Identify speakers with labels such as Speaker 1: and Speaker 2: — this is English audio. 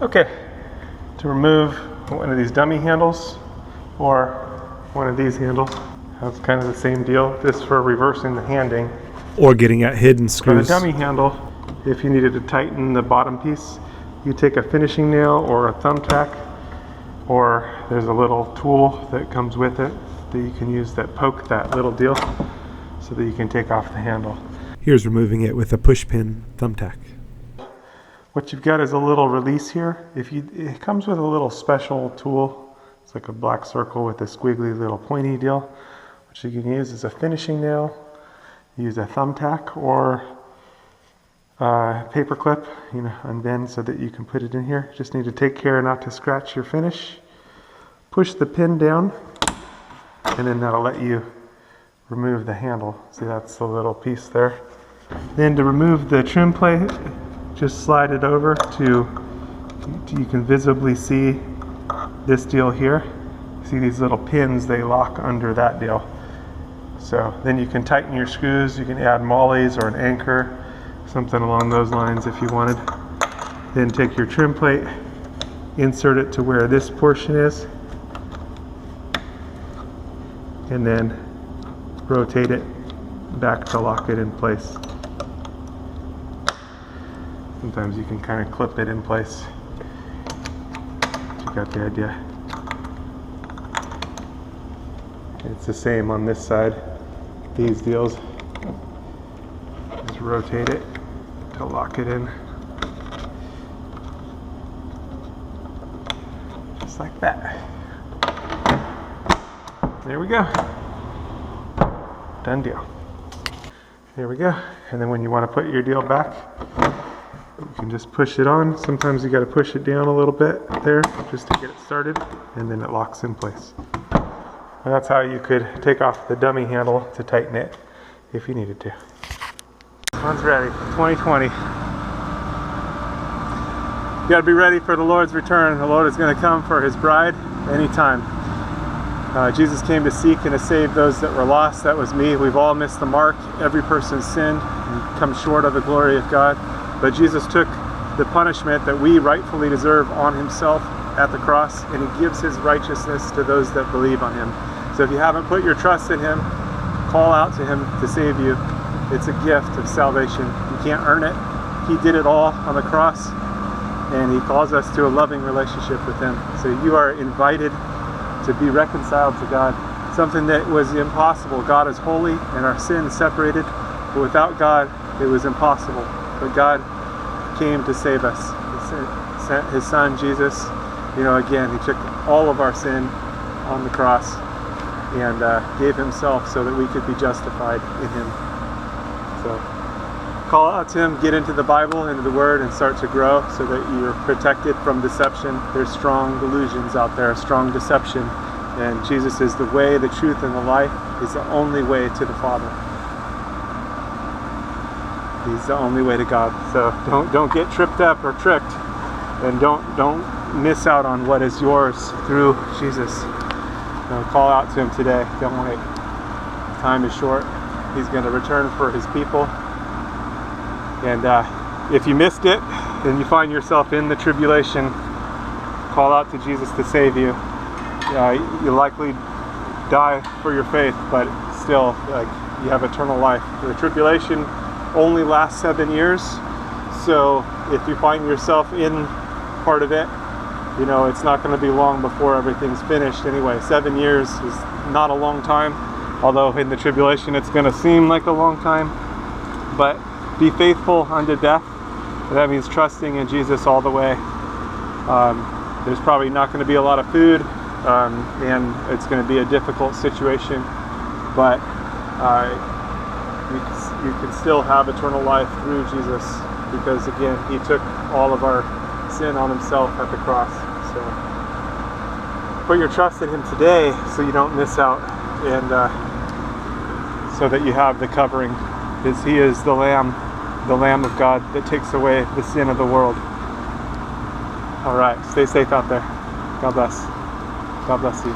Speaker 1: Okay, to remove one of these dummy handles or one of these handles, that's kind of the same deal. This is for reversing the handing.
Speaker 2: Or getting at hidden
Speaker 1: For
Speaker 2: screws.
Speaker 1: the dummy handle, if you needed to tighten the bottom piece, you take a finishing nail or a thumbtack, or there's a little tool that comes with it that you can use that poke that little deal so that you can take off the handle.
Speaker 2: Here's removing it with a push pin thumbtack.
Speaker 1: What you've got is a little release here. It comes with a little special tool. It's like a black circle with a squiggly little pointy deal, which you can use as a finishing nail. Use a thumbtack or a paper clip, unbend so that you can put it in here. Just need to take care not to scratch your finish. Push the pin down, and then that'll let you remove the handle. See, that's the little piece there. Then to remove the trim plate, just slide it over to you can visibly see this deal here. See these little pins, they lock under that deal. So then you can tighten your screws, you can add mollies or an anchor, something along those lines if you wanted. Then take your trim plate, insert it to where this portion is, and then rotate it back to lock it in place. Sometimes you can kind of clip it in place. You got the idea. It's the same on this side. These deals, just rotate it to lock it in. Just like that. There we go. Done deal. There we go. And then when you want to put your deal back, you can just push it on. Sometimes you got to push it down a little bit there just to get it started, and then it locks in place. And that's how you could take off the dummy handle to tighten it if you needed to. One's ready. 2020. You got to be ready for the Lord's return. The Lord is going to come for His bride anytime. Jesus came to seek and to save those that were lost. That was me. We've all missed the mark. Every person sinned and come short of the glory of God. But Jesus took the punishment that we rightfully deserve on Himself at the cross, and He gives His righteousness to those that believe on Him. So if you haven't put your trust in Him, call out to Him to save you. It's a gift of salvation. You can't earn it. He did it all on the cross, and He calls us to a loving relationship with Him. So you are invited to be reconciled to God, something that was impossible. God is holy and our sin is separated, but without God it was impossible. But God came to save us. He sent His Son Jesus. Again, He took all of our sin on the cross and gave Himself so that we could be justified in Him. So call out to Him, get into the Bible, into the Word, and start to grow so that you're protected from deception. There's strong delusions out there, strong deception, and Jesus is the way, the truth, and the life. He's the only way to the Father. He's the only way to God. So don't get tripped up or tricked, and don't miss out on what is yours through Jesus. Call out to Him today. Don't wait. Time is short. He's going to return for His people. And if you missed it and you find yourself in the tribulation, call out to Jesus to save you. You'll likely die for your faith, but still, you have eternal life. The tribulation only lasts 7 years, so if you find yourself in part of it, it's not going to be long before everything's finished anyway. 7 years is not a long time, although in the tribulation it's going to seem like a long time. But be faithful unto death. That means trusting in Jesus all the way. There's probably not going to be a lot of food, and it's going to be a difficult situation, but you can still have eternal life through Jesus, because again, He took all of our sin on Himself at the cross. So put your trust in Him today so you don't miss out, and so that you have the covering, because He is the Lamb of God that takes away the sin of the world. All right, stay safe out there. God bless. God bless you.